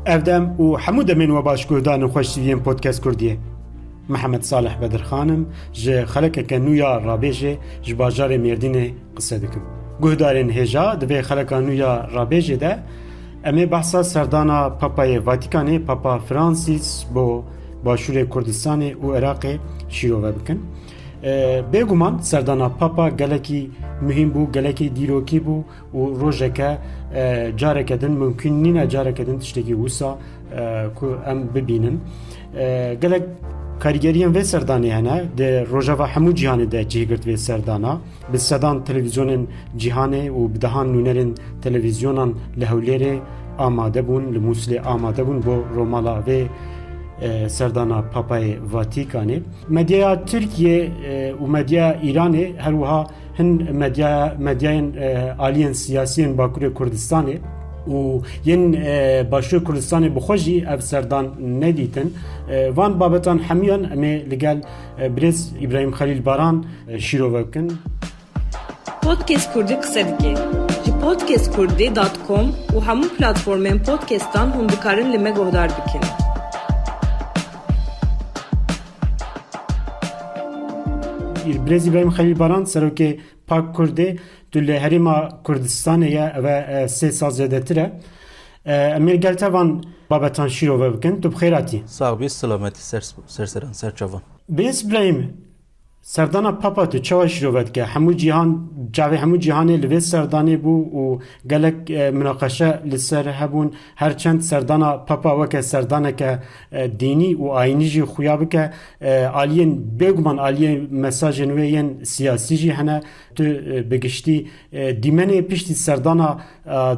Evdem û hemû demên we baş guhdanin xweştîviyên podcast Kurdiyê. Mihemed Salih Bedirxanim ji xelekeke nû ya Rabêjê ji bajarê Mêrdînê qise dikim. Guhdarên hêja di vê xeleka nû ya Rabêjê de em ê behsa serdana Papayê Vatikanê Papa Francis bo Başûrê Kurdistanê û Iraqê şîrove bikin. Bêguman serdana Papa gelekî mühim bû, gelekî dîrokî bû û rojeke careke din mümkün nîne careke din tiştekî wisa ku em bibînin. Gelek karîgeriyên vê serdanê hene di rojava hemû cîhanê de cihgirt vê serdana. Bi sedan televizyonên cîhanê û bi dehan nûnerên televizyonan li Hewlêrê amade bûn, li Muslê amade bûn bo romala vê serdana Papayê Vatikanê. Medyaya Tirkiye û medyaya İranê her wiha hin medyayên aliyên siyasiyên Bakurê Kurdistanê û yên Başûrê Kurdistanê bi xwe jî ev serdan nedîtin. Van babetan hemûyan em ê li gel Birêz İbrahîm Xelîl Baran şîrove bikin. Podcast Kurdî qise dike. Ji podcastkurdî.com û hemû platformên podcastan hûn dikarin li me guhdar bikin. Birêz İbrahîm Xelîl Baran serokê Pak Kurdê tu li Herêma Kurdistanê ye ev sê sal zêdetir e. Em ê gel te van babetan şîrove bikin. Tu bi xêr hatî. Sağ ol, selametî serseran serçavan. Birêz İbrahîm serdana Papa tu çawa şîrove dike? Hemû cîhan cavê hemû cîhanê li vê serdanê bû û gelek münaqeşe li ser hebûn. Her çend serdana Papa weke serdaneke dînî û ayinî jî xuya bike. Aliyên bêguman aliyê mesajên wê yên siyasî jî hene. Tu bi giştî dîmenê piştî serdana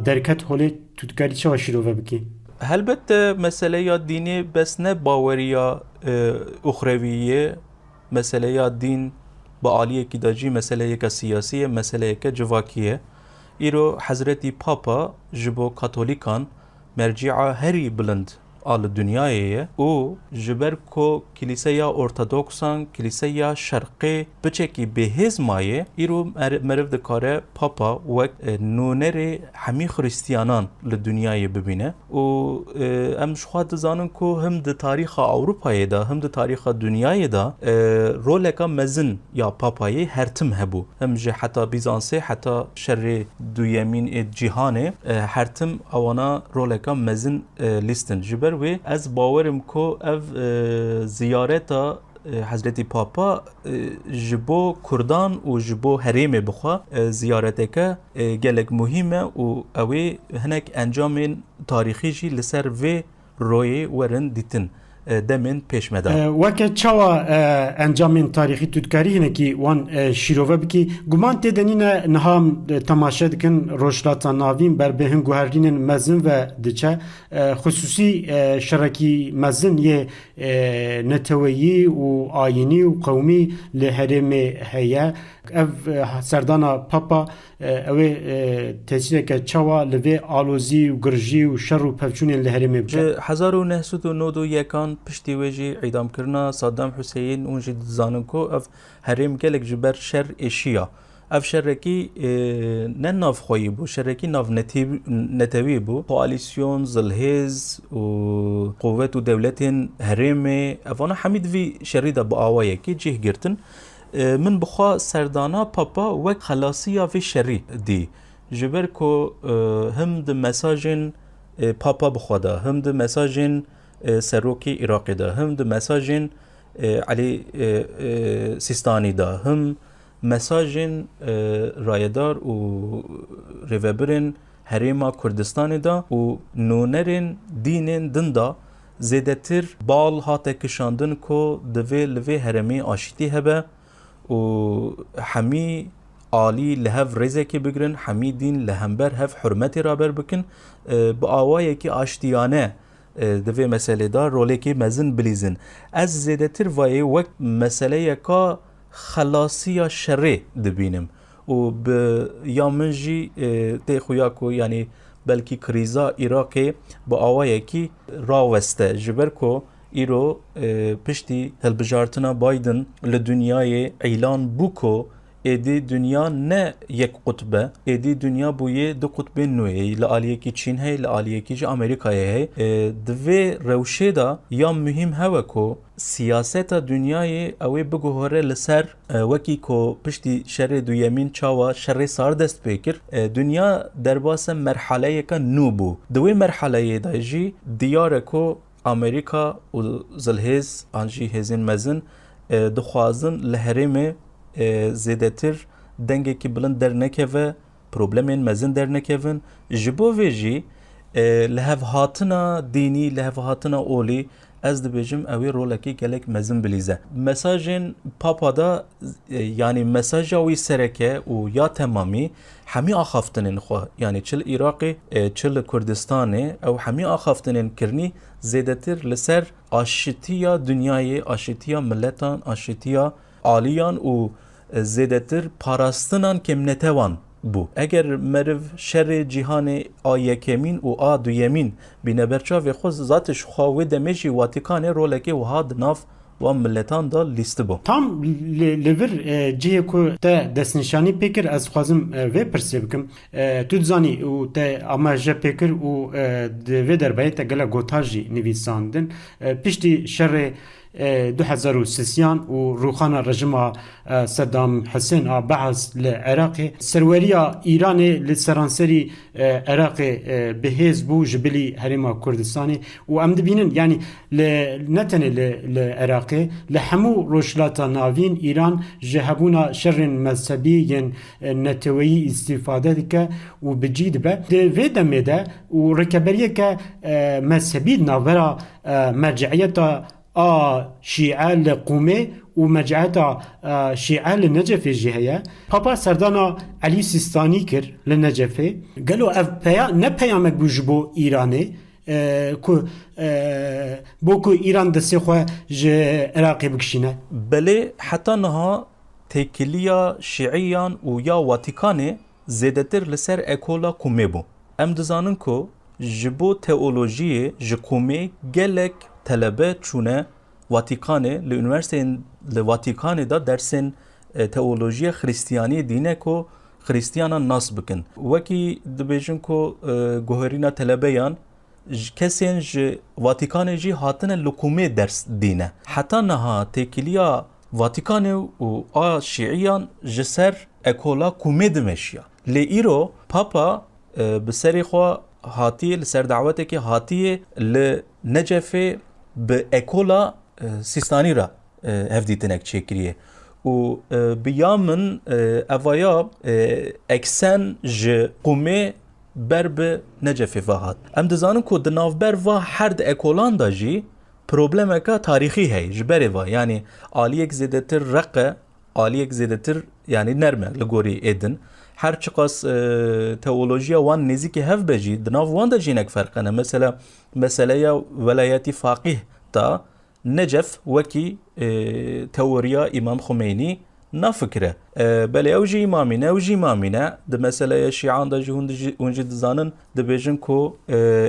derket holê tu dikarî çawa şîrove bikî? Helbette meseleya dini bes ne baweriya uxreviye, meseleya din ba aliyekî de jî meseleyeke siyasî ye, meseleyeke civakiye. Îro Hezretî Papa ji bo Katolîkan merci'a herî bilind a li dunyayê ye û ji ber ku Kîlîseya Ortodoksan, Kîlîseya Şerqê biçekî bêhêz maye, îro meriv dikare Papa wek nûnerê hemî Xristiyanan li dunyayê bibîne û em ji xwe dizanin ku him di tarîxa Ewropayê de him di tarîxa dunyayê de roleka mezin ya Papayê her tim hebû. Him ji heta Bîzansê heta şerê duyemîn ê cîhanê her tim ewana roleka mezin lîstin. Ji ber wê ez bawerim ku ev ziyareta Hezretî Papa ji bo Kurdan û ji bo herêmê bixwe ziyareteke gelek muhîm e û ew ê hinek encamên tarîxî jî li ser vê royê werin dîtin demên pêşmeda. Weke çawa encamên tarîxî tu dikarî hinekî wan şîrove bikî? Guman tê de nîne niha temaşe dikin rojhilata navîn ber bêhin guherînên mezin ve diçe. Xusûsî şerekî mezin yê neteweyî û ayînî û qewmî li herêmê heye. Ev serdana Papa ew ê tesîreke çawa li vê alozî û girjî û şer û pevçûnên li herêmê bike. 1991 piştî wê jî îdamkirina Saddam Hüseyin û jî dizanin ku ev herêm gelek ji ber şer êşiya. Ev şerekî ne navxweyî bû, şerekî navnetewî bû. Koalîsyon, zilhêz û quvvet û dewletên herêmê evana hemî di vî şerî de bi awayekî cih girtin. Min bixwe serdana Papa wek xelasiya vê şerî dî. Ji ber ku him di mesajên Papa bixwe de, him di mesajên serokê Iraqê de, him di mesajên Elî Sîstanî de, him mesajên rayedar û rêvebirên Herêma Kurdistanê de û nûnerên dînên din de zêdetir bal hate kişandin ku divê li vê herêmê aşîtî hebe û hemî alî li hev rêzekê bigirin, hemî dîn li hember hev hurmetê raber bikin bi awayekî aştiyane di vê meselê de rolekê mezin bilîzin. Ez zêdetir vayê wek meseleyeka xelasiya şerê dibînim û bi ya min jî tê xuya ku yanî belkî krîza Iraqê bi awayekî raweste ji ber ku îro piştî hilbijartina Biden li dunyayê îlan bû ku ادی دنیا نه یک قطبه، ادی دنیا بویه دو قطب نوعی، لعالیه کی چین هی، لعالیه کی امریکای هی. دوی روشه دا یا مهم هوا کو سیاست دنیای اوی بگوهره لسر وکی کو پشتی شر دویمین چاوا شر سار دست بکر. دنیا در باس مرحله یک نوبو. دوی مرحله دایجی دیاره کو امریکا و زلهز آنجی هزین مزن دخوازن لهرم زیادتر دنگی که بلند در نکوه پروبلمین مزن در نکوون جبو ویجی لهف هاتنا دینی لهف هاتنا اولی از دبیجم اوی رولکی گلک مزن بلیزه مساجین پاپا دا یعنی مساج اوی سرکه و یا تمامی همی آخافتنین خواه یعنی چل عراقی چل کردستانه او همی آخافتنین کرنی زیادتر لسر آشتیا دنیای آشتیا ملتان آشتیا عالیان و زیادتر پاراستنان کم نتوان بو. اگر مرو شر جهان آیکمین و دویمین بینبرچا و خود ذاتش خواهی دمیجی واتیکان رولکی و هاد ناف و ملتان دا لیست بو. tam lever cihe ku te destnişanî pêkir ez xwazim vê pirsê bikim tu dizanî û te amaje pêkir û di vê derbayê te gelek gotar jî nivîsandin piştî şerê 2003 û rûxana rejima Saddam Hüseyin a behs li Iraqê serweriya Îranê li seranserî Iraqê bihêz bû ji bilî Herêma Kurdistanê û em dibînin yanî ne tenê li Iraqê li hemû rojhilata navîn Îran ji hebûna şerên mezhebî yên neteweyî îstîfade dike û bi cî dibe di vê demê de û rêkeberiyeke mezhebî navbera merceiyeta شیعه لقومه و مجاعت شیعه لنجفه جهیه پاپا سردانا علی سیستانی کر لنجفه گلو اف پیا نه پیامک بوجبو ایرانه بو کو ایران دسته خو ج عراقی بکشینه بله حتی نها تکلیه شیعیان و یا واتیکانه زیادتر لسر اکولا کومه بو ام دزانن کو جبو تئولوژی جکومه گلک talebe çune Vatikan'e, li üniversitenin li Vatikan'e da dersin teolojiye Hristiyanî dine ko Hristiyana nas bikin. Wekî dibêjin ku guherîna telebeyan kesên ji Vatikanê jî hatine li kumê ders dîne. Heta niha têkiliya Vatikanê û a Şiiyan ji ser ekola kumê dimeşiya. Lê îro Papa bi serê xwe hatiye li ser dawetekê hatiye li Necefê bi ekola Sistani ra hevdîtinek çêkiriye û biya min evaya eksen ji qûmê ber bi Necefê ve hat. Em dizanin ku di navber va her di ekolan da jî problemeka tarîxî heye ji berê ve yanî aliyek zêdetir reqe aliyek zêdetir yanî nerme li gorî êdin her çiqas teolojiya wan nêzîkî hev be jî di nav wan de jînek ferqene mesela meseleya velayetî faqih ta Necef wekî teoriya İmam Xomeyni nafikire belê ew jî îmamîne ew jî îmamîne di meseleya şîan da jî hûn jî dizanin dibêjin ku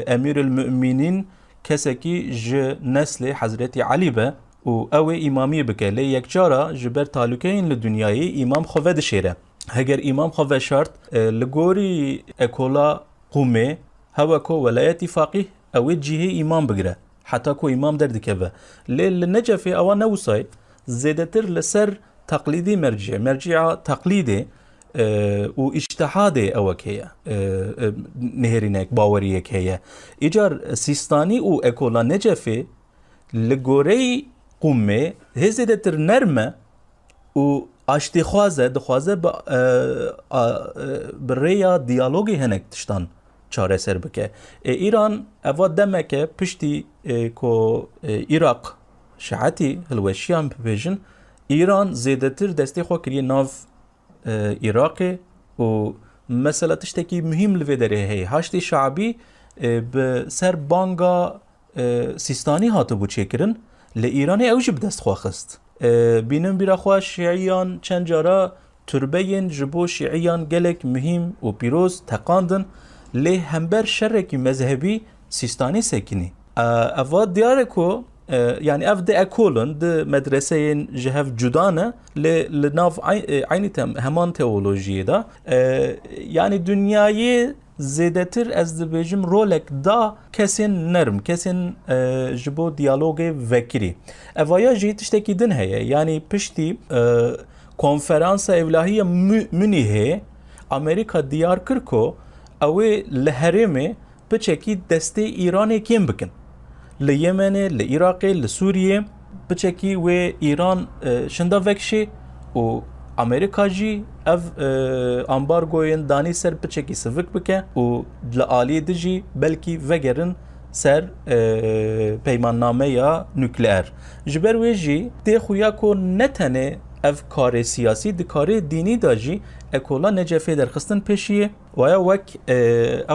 Emirül Mü'minîn kesekî ji neslê Hazretî Alî be û ew ê îmamiyê bike lê yekcara ji ber talûkeyên li dunyayê îmam xwe vedişêre. Heger îmam xwe veşart li gorî ekola qûmê hewa ku welayetî faqih ew ê cihê îmam bigire heta ku îmam derdikeve. Lê li Necefê ewa newsay zêdetir li ser teqlîdî merciya teqlîdê û îçtihadê ewek heye nihêrînek baweriyek heye. Îcar Sîstanî û ekola Necefê li goreyî qûmê hê zêdetir nerme û aştîxwaze dixwaze bi rêya diyalogê hinek tiştan çareser bike. İran eva demeke piştî ku Irak şiatî hilweşiyan bibêjin İran zêdetir destê xwe kiriye nav Iraqê û mesela tiştekî mühim li vê derê heye haştê şeabî bi ser banga Sîstanî hatibû çêkirin li Îranê ew jî bi dest xwe xist. Bînin bîra xwe şiiyan çend cara türbeyên ji bo şiiyan gelek mühim û pîroz teqandin lê hember şerekî mezhebî Sîstanî sekinî. Eva diyar ku yani ev de ekolun de medreseyin jihev cudane li nav aynı heman teolojiye da yani dünyayı زیدتر از دبیجم رولک دا کسین نرم کسین جبو دیالوگ وکری اویا جی تشتکی دن هیه یعنی پشتی کنفرانس اولاهی منیه امریکا دیار کرکو اوی لحرمه بچکی دسته ایران کیم بکن لیمن لعراق لسوریه بچکی و ایران شنده وکشی و امریکا جی اف امبارگوین دانی سر بچکی سوک بکه و لعالی دجی بلکی وگرن سر پیمان نامه یا نوکلئر جبر ویجی دی خویا کو نتنه اف کار سیاسی دی کار دینی داجی اکولا نجفه در خستن پیشیه و یا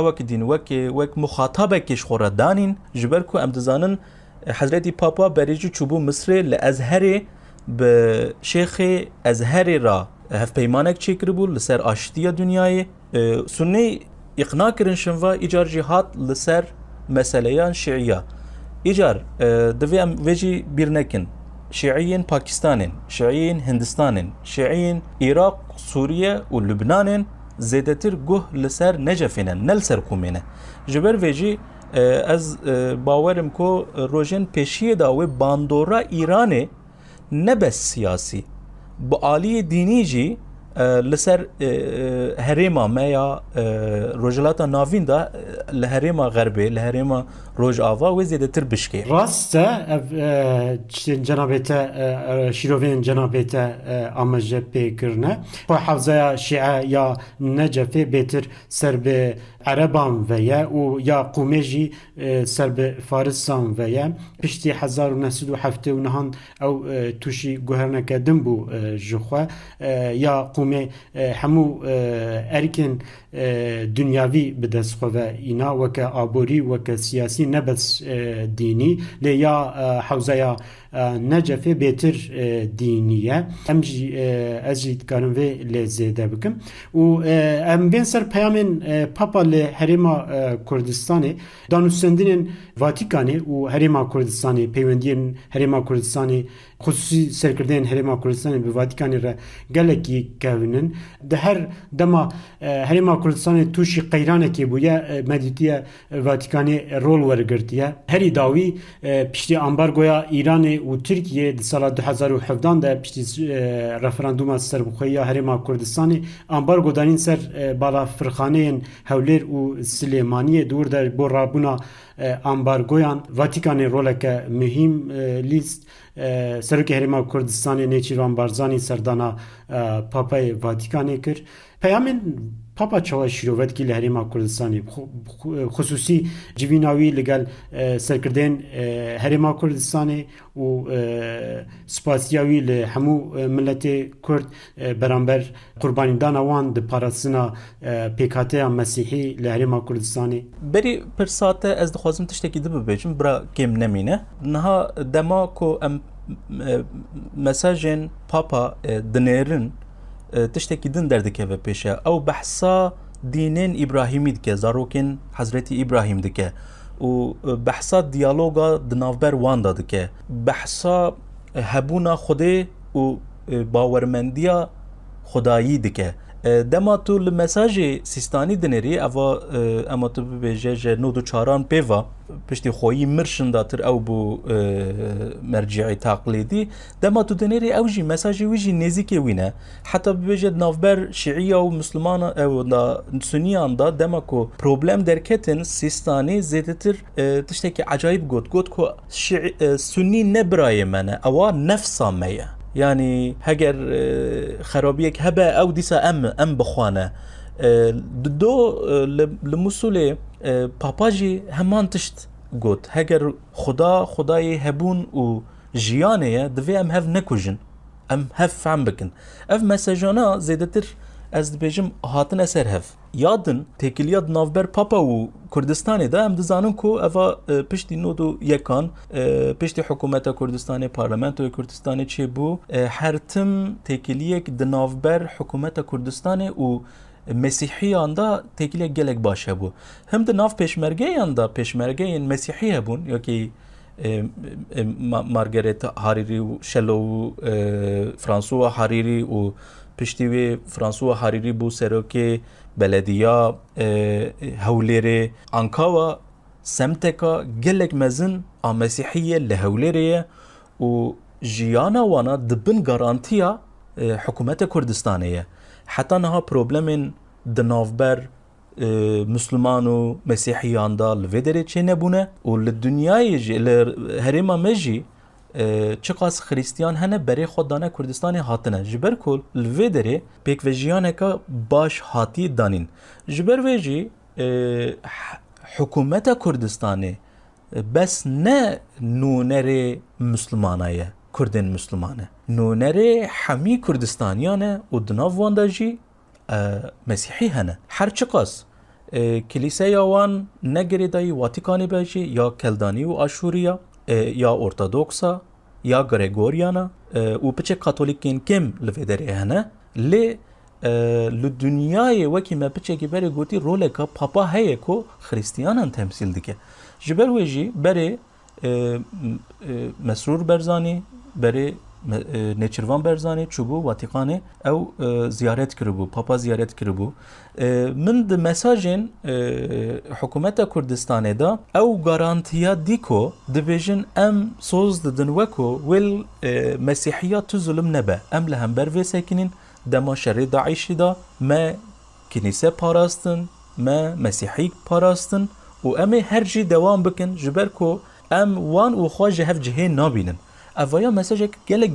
وک دین وک مخاطبه کش خورا دانین جبر کو امدزانن حضرت پاپا بریجی چوبو مصر لازهره به شیخ ازهری را هف پیمانک چی کربو لسر آشتی دنیای سنی اقناع کرن شنوا ایجار جهات لسر مسئله شیعیه ایجار دوی ام ویجی بیرنکن شیعیین پاکستانین شیعیین هندستانین شیعیین عراق سوریه و لبنانین زیدتر گوه لسر نجفینن نل سر کومینه جبر ویجی از باورم کو روژن پیشیه دا و باندورا ایرانه نه بس سیاسی با عالی دینی جی لسر هریما ما یا روجلات ناوین دا لهریما غربی لهریما روج آوا و زیاده تر بشکی راست جنابت شیروین جنابت آمجه پیکرنه با حوزه شیعه یا نجفه بهتر سر به عربان ویا و یا قومجی سر به فارسان ویا پشتی 1907 و نهان او توشی گوهرنه کدم بو جخوا یا قومه همو ارکن دنیاوی بدست خواه اینا وکا آبوری وکا سیاسی نبس دینی لیا حوزه نجفه بهتر دینیه امجی ازید کارم و لزیده بکم و ام بین سر پیامن پاپا لحرما کردستانی دانوستندین واتیکانی و حرما کردستانی پیوندین حرما کردستانی خصوصی سرکردن حرما کردستانی به واتیکانی را گلکی کهونن ده هر دما حرما کردستانی توشی قیرانه که بویا مدیتیه واتیکانی رول ورگرتیه هری داوی پشتی امبارگویا ایران و ترکیه سال 2017 ده پشتی رفراندوم سربخویی حرما کردستانی امبارگو دانین سر بالا فرخانه هولر و سلیمانی دور در برابونا امبارگویان واتیکان رولک مهم لیست سرک حرما کردستان نیچیران بارزانی سردانا پاپای واتیکانه کر پیامن پاپا چاوا شیروت کی لحرما کردستانی خصوصی جویناوی لگل سرکردن حرما کردستانی و سپاسیاوی لهمو ملت کرد برانبر قربانی دان وان د پاراسنا پیکاته مسیحی لحرما کردستانی بری پرساته از دخوازم تشتکی دو ببیجم برا کم نمینه نها دما کو ام مساجن پاپا دنیرن تشتکی دن دردکه و پیشه او بحثا دینین ابراهیمی دکه زاروکن حضرت ابراهیم دکه و بحثا دیالوگا دنافبر وان دکه بحثا هبونا خوده و باورمندیا خدایی دکه دما تو المساج سیستانی دنری اما تو بجه نودو چاران پیوا پشتی خویی مرشن داتر او بو مرجعی تقلیدی دما تو دنری او جی مساجی ویجی نزیکی وینه حتی بجه نافبر شیعی و مسلمان او سنیان دا دما کو پروبلم درکتن سیستانی زیدتر تشتکی عجایب گوت کو سنی نبرای منه اوا نفسا میه يعني هجر خرابيك هبا او ديسا ام بخوانه دو لمسوله باباجي همان تشت قوت هجر خداي هبون و جيانه دوي ام هف نكوجن ام هف عم بكن اف مساجانا زيدتر از بيجم هاتن اثر هف یادن تکلیات نافبر پاپا و کردستانی دا هم دزانم کو اوا پشتی نودو یکان پشتی حکومت کردستانی پارلمنت کردستانی چه بو هرتم تکلیک د نافبر حکومت کردستانی و مسیحیان دا تکلیک گلک باشه بو هم د ناف پیشمرگه یان دا پیشمرگه مسیحی بون یا که مارگریت هاریری و شلو و فرانسوا هاریری و پشتی وی فرانسوا هاریری بو سروکی بلدیا هولری انکاوا سمتکا گلک مزن مسیحیه لهولریه و جیانا وانا دبن گارانتیا حکومت کردستانیه حتی نها پروبلمین دنافبر مسلمان و مسیحیان دا لویدره چه نبونه و لدنیای جی لهرما مجی چقاس خریستیان هنه برای خود دانه کردستانی هاتنه جبر کل لویدره پیک و جیانه که باش هاتی دانین جبر ویجی حکومت کردستانی بس نه نونر مسلمانایه کردن مسلمانه نونر حمی کردستانیانه و دناف وانده جی مسیحی هنه هر چقاس کلیسای وان نگری دایی واتیکانی بجی یا کلدانی و آشوریا یا ارتودکسا یا گریگوریانا و پچه کاتولیکین کم لفیدره هنه لی لدنیای وکی ما پچه که بره گوتی روله که پاپا هیه که خریستیانان تمثیل دیگه جبر ویجی بره مسرور برزانی بره نچروان برزانی چوبو واتیقانه او زیارت کربو پاپا زیارت کربو من ده مساجین حکومت کردستانه دا او گارانتیا دیکو دبیجن ام سوز ددن وکو ویل مسیحیات تو ظلم نبه ام لهم بر ساکنین دما شر داعشی دا ما کنیسه پاراستن ما مسیحی پاراستن و امی هر جی دوام بکن جبر کو ام وان و خواج هف جهه نابینن اویا مساجک گله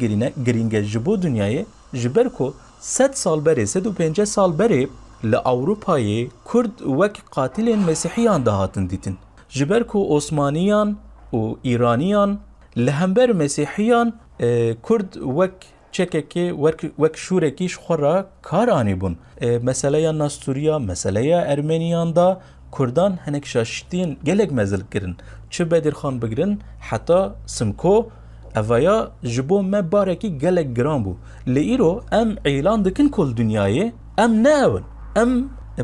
گرینگه جبو دنیای جبر کو 100 سال بره 150 سال بره لأوروپای کرد وک قاتل مسیحیان دهاتن دیتن جبر کو عثمانیان و ایرانیان لهمبر مسیحیان کرد وک چکه وک شورکیش خورا کار آنی بون مسئله ناستوریا مسئله ارمنیان دا کردان هنک شاشتین گلک مزل کرن چه بدرخان بگرن حتی سمکو اویا جبو ما بارکی گلک گران بو لیرو ام اعلان دکن کل دنیای ام ناون ام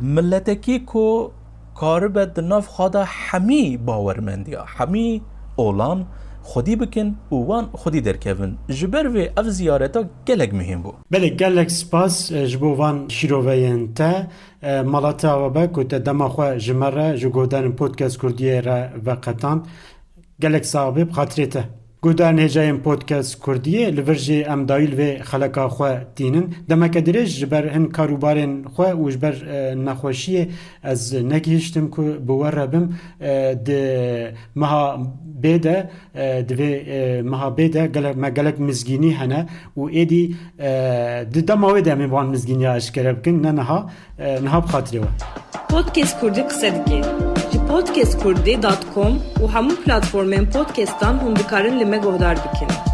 ملتکی کو کاربت ناف خدا حمی باورمندیا حمی اولان خودی بکن و وان خودی درکوین جبر و اف زیارتا گلک مهم بو بله گلک سپاس جبو وان شیروین تا مالاتا و بک و تا دما خواه جمره جو گودان پودکست کردیه را وقتان گلک صاحبه بخاطره تا گودان هجایم پودکست کردیه لورجی ام دایل و خلقا خواه دینن دمک درش جبر هن کاروبارن خواه و جبر نخوشیه از نگیشتم که بوره بم ده مها بیده دوی مها بیده ما گلک مزگینی هنه و ایدی ده دماوی ده میوان مزگینی اشکره بکن نها بخاطره و Podcast Kurdi qise dike. Ji podcastkurdi.com û hemû platformên podcastan hûn dikarin li me guhdar bikin.